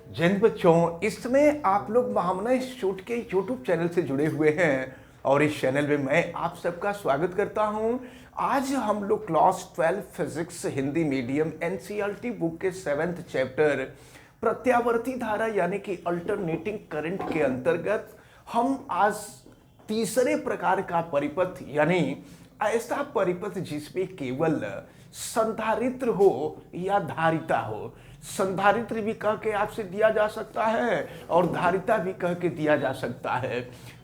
जिन बच्चों इस समय आप लोग महामना इंस्टीट्यूट के यूट्यूब चैनल से जुड़े हुए हैं और इस चैनल में मैं आप सबका स्वागत करता हूं। आज हम लोग class 12 physics Hindi medium NCERT book के 7th चैप्टर प्रत्यावर्ती धारा यानी कि अल्टरनेटिंग करंट के अंतर्गत हम आज तीसरे प्रकार का परिपथ यानी ऐसा परिपथ जिसमें केवल संधारित्र हो या धारिता हो। संधारित्र भी कह के आपसे दिया जा सकता है और धारिता भी कह के दिया जा सकता है।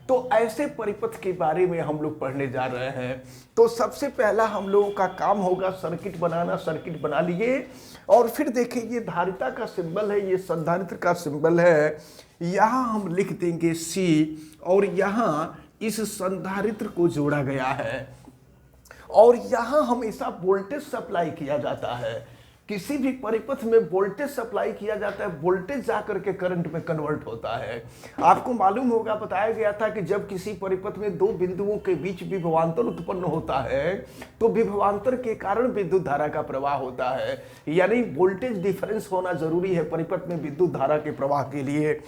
तो ऐसे परिपथ के बारे में हम लोग पढ़ने जा रहे हैं। तो सबसे पहला हम लोगों का काम होगा सर्किट बनाना। सर्किट बना लिए और फिर देखिए ये धारिता का सिंबल है, ये संधारित्र का सिंबल है। यहाँ हम लिख देंगे C और यहाँ इस संधारित्र को जोड़ा गया है और यहाँ हमेशा वोल्टेज सप्लाई किया जाता है। किसी भी परिपथ में वोल्टेज सप्लाई किया जाता है, वोल्टेज जाकर के करंट में कन्वर्ट होता है। आपको मालूम होगा, बताया गया था कि जब किसी परिपथ में दो बिंदुओं के बीच विभवांतर उत्पन्न होता है तो विभवांतर के कारण विद्युत धारा का प्रवाह होता है। यानी वोल्टेज डिफरेंस होना जरूरी है परिपथ में विद्युत धारा के प्रवाह के लिए।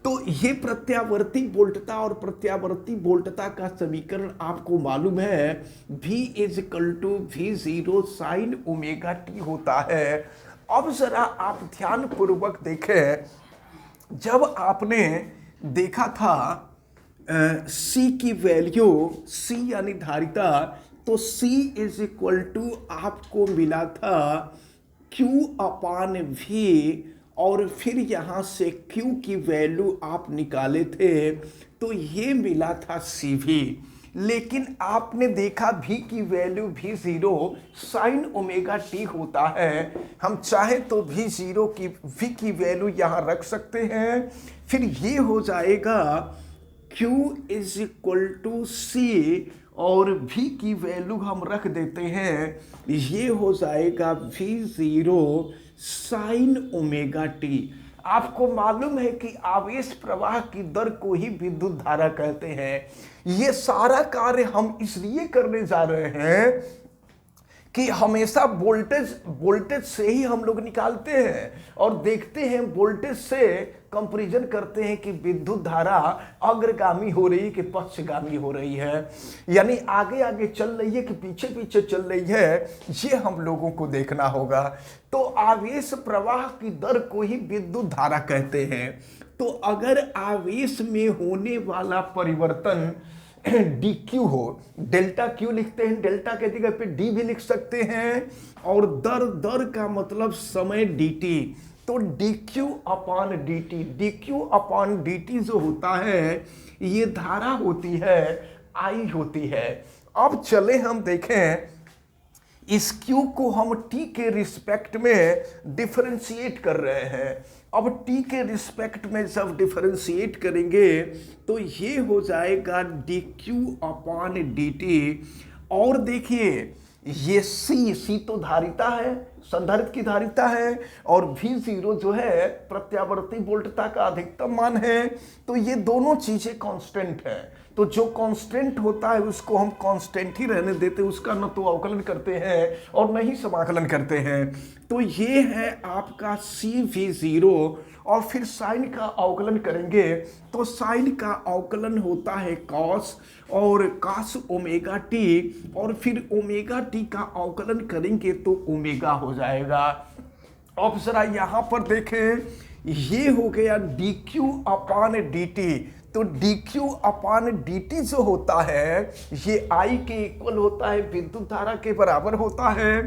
तो ये प्रत्यावर्ती वोल्टता और प्रत्यावर्ती वोल्टता का समीकरण आपको मालूम है, V = V0 sin omega t होता है। अब जरा आप ध्यान पूर्वक देखें, जब आपने देखा था C की वैल्यू, C यानी धारिता, तो C = आपको मिला था Q/V और फिर यहाँ से Q की वैल्यू आप निकाले थे तो ये मिला था CV। लेकिन आपने देखा V की value V0 sin omega t होता है। हम चाहे तो V की वैल्यू यहाँ रख सकते हैं। फिर ये हो जाएगा Q = C और V की वैल्यू हम रख देते हैं, ये हो जाएगा V0 sin ओमेगा t। आपको मालूम है कि आवेश प्रवाह की दर को ही विद्युत धारा कहते हैं। ये सारा कार्य हम इसलिए करने जा रहे हैं कि हमेशा वोल्टेज से ही हम लोग निकालते हैं और देखते हैं, वोल्टेज से कंपैरिजन करते हैं कि विद्युत धारा अग्रगामी हो रही है कि पक्षगामी हो रही है, यानी आगे आगे चल रही है कि पीछे पीछे चल रही है, ये हम लोगों को देखना होगा। तो आवेश प्रवाह की दर को ही विद्युत धारा कहते हैं। तो अगर आवेश में होने वाला परिवर्तन dq हो, डेल्टा Q लिखते हैं, डेल्टा के जगह पे d भी लिख सकते हैं, और दर का मतलब समय dt, तो dq/dt जो होता है ये धारा होती है, I होती है। अब चले हम देखें इस Q को हम t के रिस्पेक्ट में डिफरेंशिएट कर रहे हैं। अब t के रिस्पेक्ट में जब डिफरेंशिएट करेंगे तो ये हो जाएगा dq/dt। और देखिए ये C तो धारिता है, संधारित्र की धारिता है, और V0 जो है प्रत्यावर्ती वोल्टता का अधिकतम मान है। तो ये दोनों चीजें कांस्टेंट है। तो जो कांस्टेंट होता है उसको हम कांस्टेंट ही रहने देते हैं, उसका न तो अवकलन करते हैं और न ही समाकलन करते हैं। तो ये है आपका CV0 और फिर साइन का अवकलन करेंगे तो साइन का अवकलन होता है कॉस और cos ओमेगा t, और फिर ओमेगा t का अवकलन करेंगे तो ओमेगा हो जाएगा। अब जरा यहाँ पर देखें, ये हो गया dq/dt। तो dq/dt जो होता है ये I के इक्वल होता है, विद्युत धारा के बराबर होता है।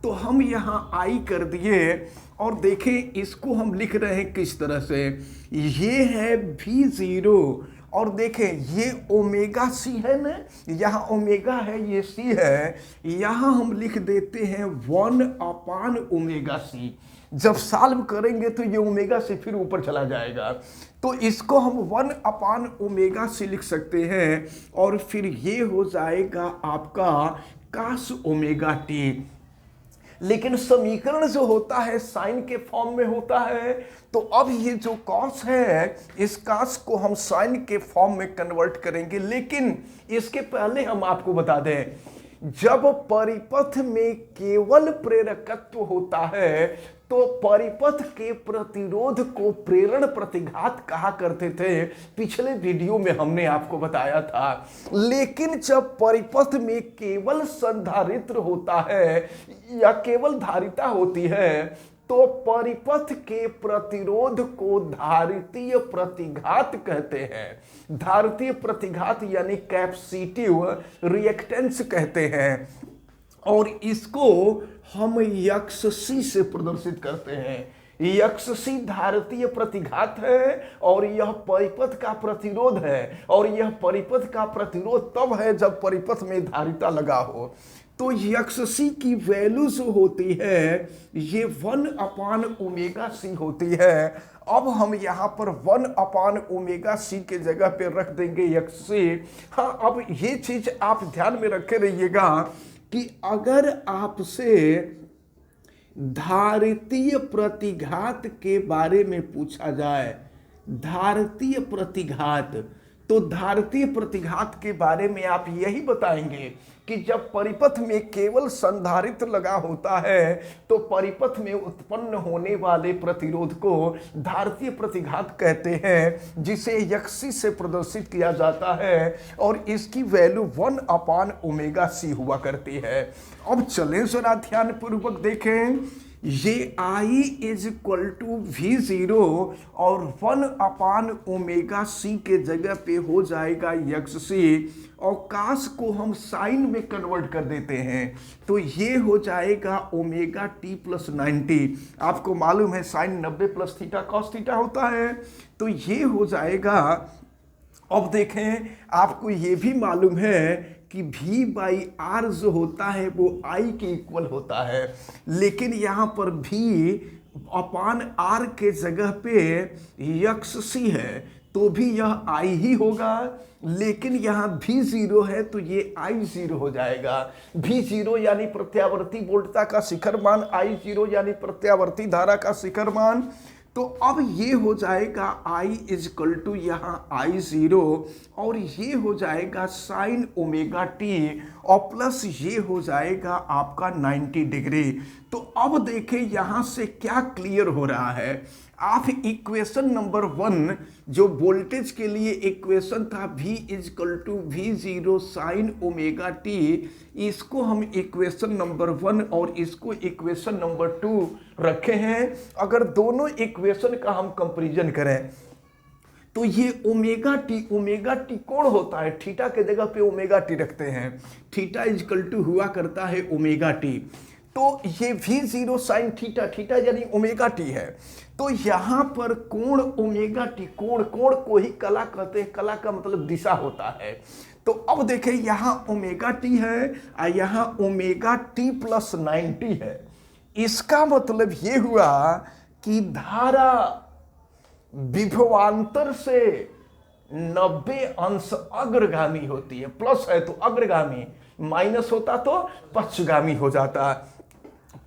तो हम यहाँ I कर दिए और देखें इसको हम लिख रहे हैं किस तरह से, ये है V0 और देखें ये ओमेगा C है ना, यहाँ ओमेगा है, ये C है, यहाँ हम लिख देते हैं 1/ओमेगा C। जब सॉल्व करेंगे तो ये ओमेगा से फिर ऊपर चला जाएगा, तो इसको हम 1/ओमेगा C लिख सकते हैं और फिर ये हो जाएगा आपका cos ओमेगा t। लेकिन समीकरण जो होता है साइन के फॉर्म में होता है, तो अब ये जो कॉस है इस कॉस को हम साइन के फॉर्म में कन्वर्ट करेंगे। लेकिन इसके पहले हम आपको बता दें, जब परिपथ में केवल प्रेरकत्व होता है तो परिपथ के प्रतिरोध को प्रेरण प्रतिघात कहा करते थे, पिछले वीडियो में हमने आपको बताया था। लेकिन जब परिपथ में केवल संधारित्र होता है या केवल धारिता होती है तो परिपथ के प्रतिरोध को धारितीय प्रतिघात कहते हैं। धारितीय प्रतिघात यानी कैपेसिटिव रिएक्टेंस कहते हैं, और इसको हम XC से प्रदर्शित करते हैं। XC धारितीय प्रतिघात है और यह परिपथ का प्रतिरोध है, और यह परिपथ का प्रतिरोध तब है जब परिपथ में धारिता लगा हो। तो XC की वैल्यू जो होती है ये 1/ωc होती है। अब हम यहाँ पर 1/ωc के जगह पे रख देंगे XC। हाँ, अब ये चीज आप ध्यान में रखे रहिएगा कि अगर आपसे धारितीय प्रतिघात के बारे में पूछा जाए, धारितीय प्रतिघात, तो धारितीय प्रतिघात के बारे में आप यही बताएंगे कि जब परिपथ में केवल संधारित्र लगा होता है तो परिपथ में उत्पन्न होने वाले प्रतिरोध को धारितीय प्रतिघात कहते हैं, जिसे XC से प्रदर्शित किया जाता है, और इसकी वैल्यू 1/ωc हुआ करती है। अब चलें जरा ध्यान पूर्वक देखें, ये I = V0 और 1/ωc के जगह पे हो जाएगा XC, और काश को हम साइन में कन्वर्ट कर देते हैं तो ये हो जाएगा ωt+90। आपको मालूम है साइन 90 + थीटा cos थीटा होता है, तो ये हो जाएगा। अब देखें, आपको ये भी मालूम है कि V/R जो होता है वो I के इक्वल होता है, लेकिन यहाँ पर V/R के जगह पे XC है तो भी यह I ही होगा, लेकिन यहाँ V0 है तो ये I0 हो जाएगा। V0 यानी प्रत्यावर्ती वोल्टता का शिखर मान, I0 यानी प्रत्यावर्ती धारा का शिखर मान। तो अब ये हो जाएगा I = यहाँ I0, और ये हो जाएगा sin ωt, और प्लस ये हो जाएगा आपका 90 डिग्री। तो अब देखें यहाँ से क्या क्लियर हो रहा है। आप इक्वेशन नंबर 1 जो वोल्टेज के लिए इक्वेशन था V = V0 sin ωt, इसको हम इक्वेशन नंबर 1 और इसको इक्वेशन नंबर 2 रखे हैं। अगर दोनों इक्वेशन का हम कंपैरिजन करें तो ये ωt कौन होता है, थीटा के जगह पे ωt रखते हैं, थीटा = हुआ करता है ωt। तो ये V0 sin थीटा, थीटा यानी ωt है। तो यहाँ पर कोण ωt, कोण को ही कला कहते हैं, कला का मतलब दिशा होता है। तो अब देखें यहाँ ωt है और यहाँ ωt+90 है। इसका मतलब ये हुआ कि धारा विभवांतर से 90 अंश अग्रगामी होती है। प्लस है तो अग्रगामी, माइनस होता तो पक्षगामी हो जाता।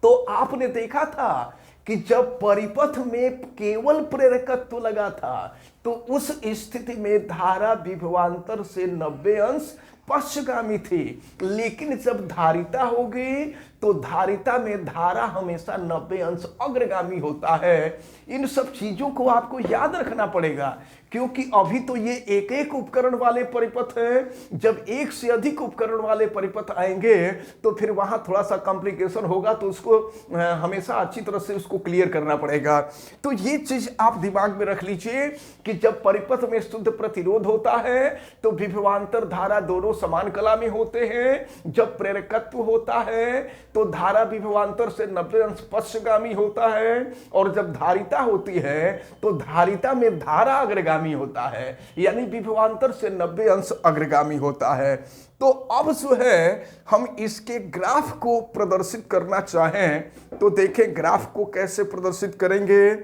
तो आपने देखा था कि जब परिपथ में केवल प्रेरकत्व लगा था तो उस स्थिति में धारा विभवांतर से 90 अंश पक्षगामी थी, लेकिन जब धारिता होगी तो धारिता में धारा हमेशा 90 अंश अग्रगामी होता है। इन सब चीजों को आपको याद रखना पड़ेगा, क्योंकि अभी तो ये एक एक उपकरण वाले परिपथ हैं। जब एक से अधिक उपकरण वाले परिपथ आएंगे तो फिर वहां थोड़ा सा कॉम्प्लिकेशन होगा, तो उसको हमेशा अच्छी तरह से उसको क्लियर करना पड़ेगा। तो ये चीज आप दिमाग में रख लीजिए कि जब परिपथ में शुद्ध प्रतिरोध होता है तो विभवांतर धारा दोनों समान कला में होते हैं। जब प्रेरकत्व होता है तो धारा विभवांतर से 90 अंश पक्षगामी होता है, और जब धारिता होती है तो धारिता में धारा अग्रगामी होता है, यानी विभवांतर से 90 अंश अग्रगामी होता है। तो अब जो है हम इसके ग्राफ को प्रदर्शित करना चाहें तो देखें ग्राफ को कैसे प्रदर्शित करेंगे।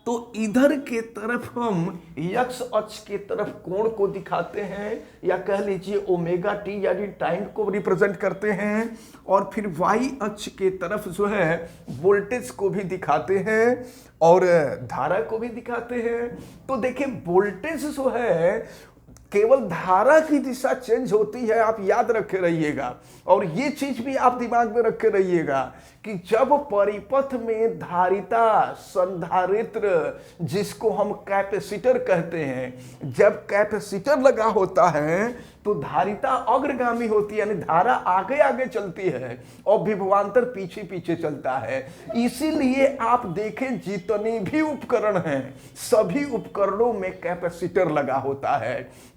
तो इधर के तरफ हम x अक्ष के तरफ कोण को दिखाते हैं, या कह लीजिए ωt यानी टाइम को रिप्रेजेंट करते हैं, और फिर y अक्ष के तरफ जो है वोल्टेज को भी दिखाते हैं और धारा को भी दिखाते हैं। तो देखिए वोल्टेज जो है केवल धारा की दिशा चेंज होती है, आप याद रखे रहिएगा, और ये चीज भी आप दिमाग में रखे रहिएगा कि जब परिपथ में धारिता संधारित्र जिसको हम कैपेसिटर कहते हैं, जब कैपेसिटर लगा होता है तो धारिता अग्रगामी होती है, यानी धारा आगे आगे चलती है और विभवांतर पीछे पीछे चलता है। इसीलिए आप देखें जितने भी उपकरण हैं सभी उपकरणों में कैपेसिटर लगा होता है।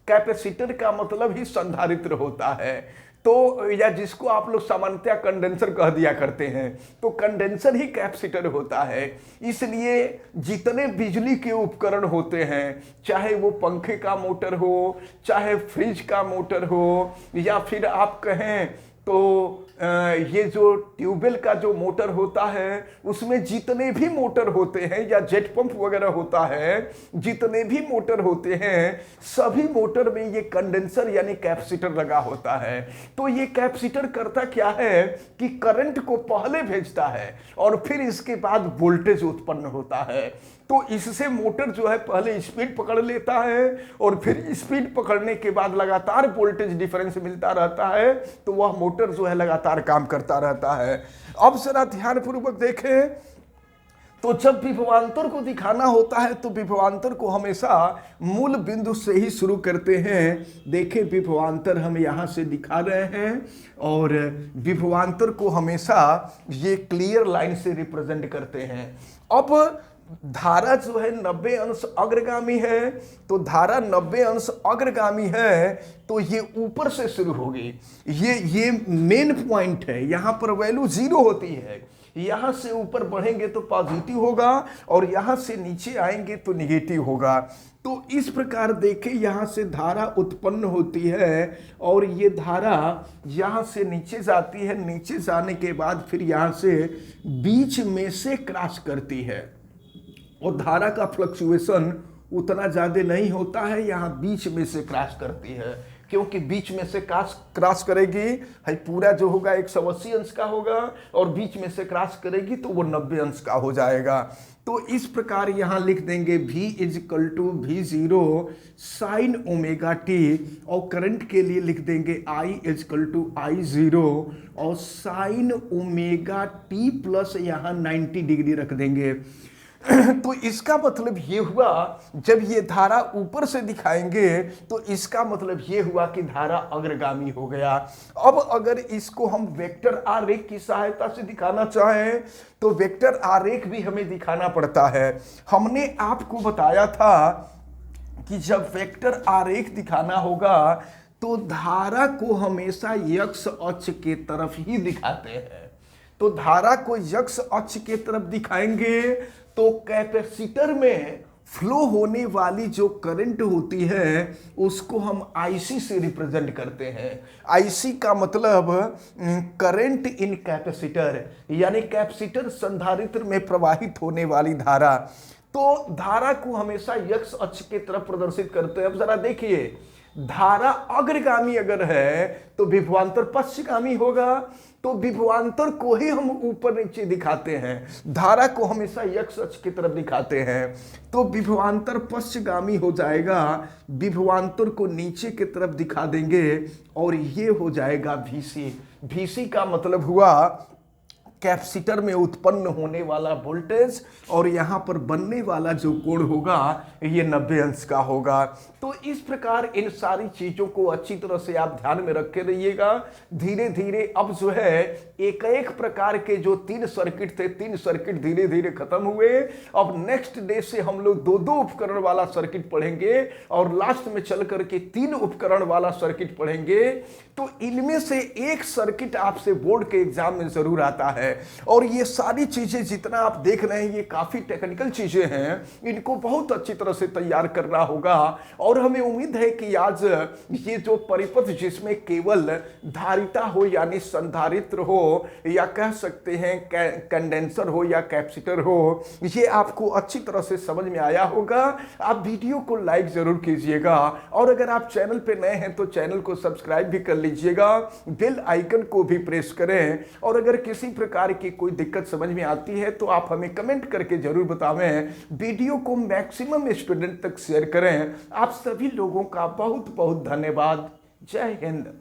कैपेसिटर का मतलब ही संधारित्र होता है। तो या जिसको आप लोग सामान्यतया कंडेंसर कह दिया करते हैं, तो कंडेंसर ही कैपेसिटर होता है। इसलिए जितने बिजली के उपकरण होते हैं, चाहे वो पंखे का मोटर हो, चाहे फ्रिज का मोटर हो, या फिर आप कहें तो ये जो ट्यूबवेल का जो मोटर होता है उसमें जितने भी मोटर होते हैं, या जेट पंप वगैरह होता है, जितने भी मोटर होते हैं सभी मोटर में ये कंडेंसर यानी कैपेसिटर लगा होता है। तो ये कैपेसिटर करता क्या है कि करंट को पहले भेजता है और फिर इसके बाद वोल्टेज उत्पन्न होता है। तो इससे मोटर जो है पहले स्पीड पकड़ लेता है और फिर स्पीड पकड़ने के बाद लगातार वोल्टेज डिफरेंस मिलता रहता है, तो वह मोटर जो है लगातार काम करता रहता है। अब जरा ध्यानपूर्वक देखें, तो जब विभवांतर को दिखाना होता है तो विभवांतर को हमेशा मूल बिंदु से ही शुरू करते हैं। देखें विभवांतर हम यहाँ से दिखा रहे हैं और विभवांतर को हमेशा ये क्लियर लाइन से रिप्रेजेंट करते हैं। अब धारा जो है 90 अंश अग्रगामी है, तो धारा 90 अंश अग्रगामी है तो ये ऊपर से शुरू होगी। ये मेन पॉइंट है, यहाँ पर वैल्यू 0 होती है। यहाँ से ऊपर बढ़ेंगे तो पॉजिटिव होगा और यहाँ से नीचे आएंगे तो निगेटिव होगा। तो इस प्रकार देखें, यहाँ से धारा उत्पन्न होती है और ये धारा यहाँ से नीचे जाती है। नीचे जाने के बाद फिर यहाँ से बीच में से क्रॉस करती है और धारा का फ्लक्चुएशन उतना ज़्यादा नहीं होता है, यहाँ बीच में से क्रॉस करती है। क्योंकि बीच में से क्रॉस करेगी है, पूरा जो होगा 180 अंश का होगा और बीच में से क्रॉस करेगी तो वो 90 अंश का हो जाएगा। तो इस प्रकार यहाँ लिख देंगे V = V0 sine omega T, और करंट के लिए लिख देंगे I = I0 और साइन ओमेगा टी प्लस यहाँ 90 डिग्री रख देंगे। तो इसका मतलब ये हुआ, जब ये धारा ऊपर से दिखाएंगे तो इसका मतलब ये हुआ कि धारा अग्रगामी हो गया। अब अगर इसको हम वेक्टर आरेख की सहायता से दिखाना चाहें तो वेक्टर आरेख भी हमें दिखाना पड़ता है। हमने आपको बताया था कि जब वेक्टर आरेख दिखाना होगा तो धारा को हमेशा x अक्ष के तरफ ही दिखाते हैं। तो धारा को x अक्ष के तरफ दिखाएंगे तो कैपेसिटर में फ्लो होने वाली जो करंट होती है उसको हम IC से रिप्रेजेंट करते हैं। IC का मतलब करंट इन कैपेसिटर, यानी कैपेसिटर संधारित्र में प्रवाहित होने वाली धारा। तो धारा को हमेशा x अक्ष के तरफ प्रदर्शित करते हैं। अब जरा देखिए, धारा अग्रगामी अगर है तो विभवांतर पश्चगामी होगा, तो विभवांतर को ही हम ऊपर नीचे दिखाते हैं। धारा को हमेशा x अक्ष की तरफ दिखाते हैं, तो विभवांतर पश्चगामी हो जाएगा। विभवांतर को नीचे की तरफ दिखा देंगे और ये हो जाएगा VC। VC का मतलब हुआ कैपेसिटर में उत्पन्न होने वाला वोल्टेज, और यहाँ पर बनने वाला जो कोण होगा ये 90 अंश का होगा। तो इस प्रकार इन सारी चीज़ों को अच्छी तरह से आप ध्यान में रखे रहिएगा। धीरे धीरे अब जो है एक एक प्रकार के जो 3 सर्किट थे, 3 सर्किट धीरे धीरे खत्म हुए। अब नेक्स्ट डे से हम लोग 2-2 उपकरण वाला सर्किट पढ़ेंगे और लास्ट में चल करके 3 उपकरण वाला सर्किट पढ़ेंगे। तो इनमें से एक सर्किट आपसे बोर्ड के एग्जाम में जरूर आता है। और ये सारी चीजें जितना आप देख रहे हैं ये काफी टेक्निकल चीजें हैं, इनको बहुत अच्छी तरह से तैयार करना होगा। और हमें उम्मीद है कि आज ये जो परिपथ जिसमें केवल धारिता हो यानी संधारित्र हो, या कह सकते हैं कंडेंसर हो या कैपेसिटर हो, ये आपको अच्छी तरह से समझ में आया होगा। आप वीडियो को लाइक जरूर कीजिएगा और अगर आप चैनल पे नए हैं तो चैनल को सब्सक्राइब भी कर लीजिएगा, बेल आइकन को भी प्रेस करें। और अगर किसी प्रकार की कोई दिक्कत समझ में आती है तो आप हमें कमेंट करके जरूर बतावें। वीडियो को मैक्सिमम स्टूडेंट तक शेयर करें। आप सभी लोगों का बहुत बहुत धन्यवाद। जय हिंद।